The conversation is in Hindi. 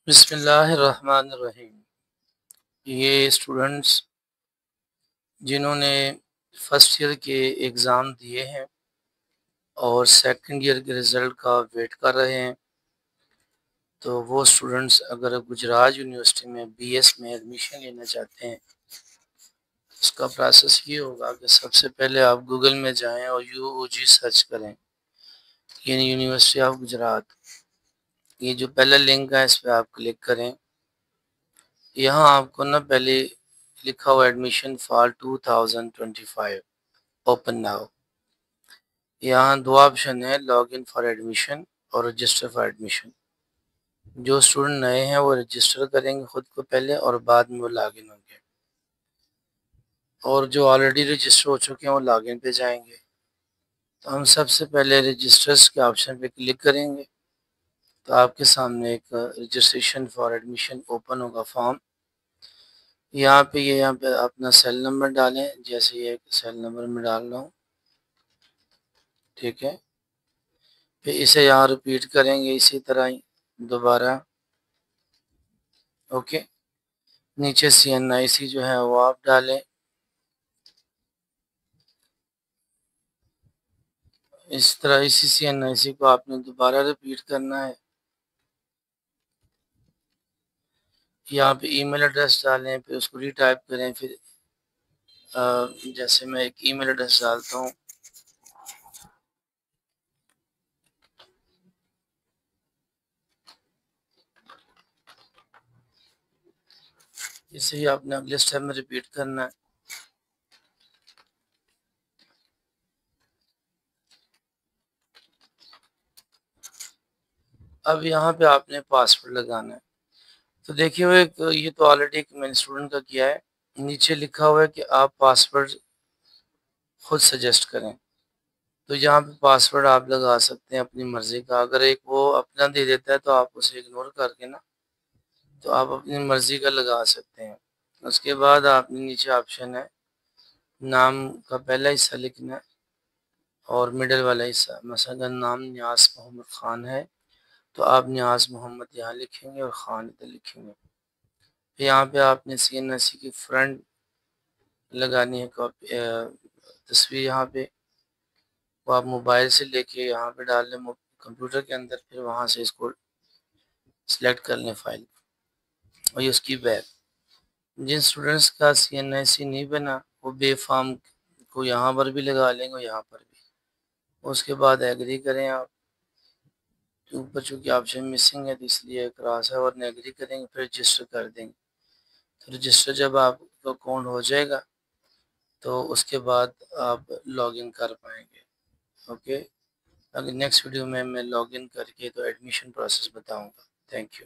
बिस्मिल्लाहिर्रहमानिर्रहीम। ये स्टूडेंट्स जिन्होंने फर्स्ट ईयर के एग्ज़ाम दिए हैं और सेकंड ईयर के रिज़ल्ट का वेट कर रहे हैं, तो वो स्टूडेंट्स अगर गुजरात यूनिवर्सिटी में बीएस में एडमिशन लेना चाहते हैं, उसका प्रोसेस ये होगा कि सबसे पहले आप गूगल में जाएं और यूओजी सर्च करें, यानी यूनिवर्सिटी ऑफ गुजरात। ये जो पहला लिंक है इस पर आप क्लिक करें। यहाँ आपको ना पहले लिखा हुआ एडमिशन फॉर 2025 ओपन नाउ। यहाँ दो ऑप्शन है, लॉग इन फॉर एडमिशन और रजिस्टर फॉर एडमिशन। जो स्टूडेंट नए हैं वो रजिस्टर करेंगे खुद को पहले और बाद में वो लॉग इन होंगे, और जो ऑलरेडी रजिस्टर हो चुके हैं वो लॉग इन पे जाएंगे। तो हम सबसे पहले रजिस्टर्स के ऑप्शन पे क्लिक करेंगे, तो आपके सामने एक रजिस्ट्रेशन फॉर एडमिशन ओपन होगा फॉर्म। यहाँ पे अपना सेल नंबर डालें, जैसे ये सेल नंबर में डाल रहा हूँ, ठीक है। फिर इसे यहाँ रिपीट करेंगे इसी तरह ही दोबारा, ओके। नीचे CNIC जो है वो आप डालें, इस तरह इसी CNIC को आपने दोबारा रिपीट करना है। यहाँ पे ईमेल एड्रेस डालें, फिर उसको रीटाइप करें। फिर जैसे मैं एक ईमेल एड्रेस डालता हूँ, इसे ही आपने अगले स्टेप में रिपीट करना है। अब यहाँ पे आपने पासवर्ड लगाना है। तो देखिए वो एक ये तो ऑलरेडी एक मैंने स्टूडेंट का किया है। नीचे लिखा हुआ है कि आप पासवर्ड खुद सजेस्ट करें। तो यहाँ पे पासवर्ड आप लगा सकते हैं अपनी मर्ज़ी का। अगर एक वो अपना दे देता है तो आप उसे इग्नोर करके ना, तो आप अपनी मर्ज़ी का लगा सकते हैं। उसके बाद आपने नीचे ऑप्शन है, नाम का पहला हिस्सा लिखना है और मिडल वाला हिस्सा। मसलन नाम नियाज़ मोहम्मद ख़ान है, तो आप नियाज़ मोहम्मद यहाँ लिखेंगे और ख़ान इधर लिखेंगे। फिर यहाँ पे आपने CNSC की फ्रंट लगानी है कॉपी, तस्वीर। यहाँ पे वो आप मोबाइल से लेके यहाँ पे डाल लें कंप्यूटर के अंदर, फिर वहाँ से इसको सिलेक्ट कर लें फाइल, और ये उसकी बैक। जिन स्टूडेंट्स का CNIC नहीं बना वो बे फॉर्म को यहाँ पर भी लगा लेंगे और यहाँ पर भी। उसके बाद एग्री करें आप। ऊपर चूँकि ऑप्शन मिसिंग है तो इसलिए क्रॉस है, और एग्री करेंगे फिर रजिस्टर कर देंगे। तो रजिस्टर जब आपका अकाउंट हो जाएगा तो उसके बाद आप लॉगिन कर पाएंगे, ओके। अगर नेक्स्ट वीडियो में मैं लॉगिन करके तो एडमिशन प्रोसेस बताऊंगा। Thank you.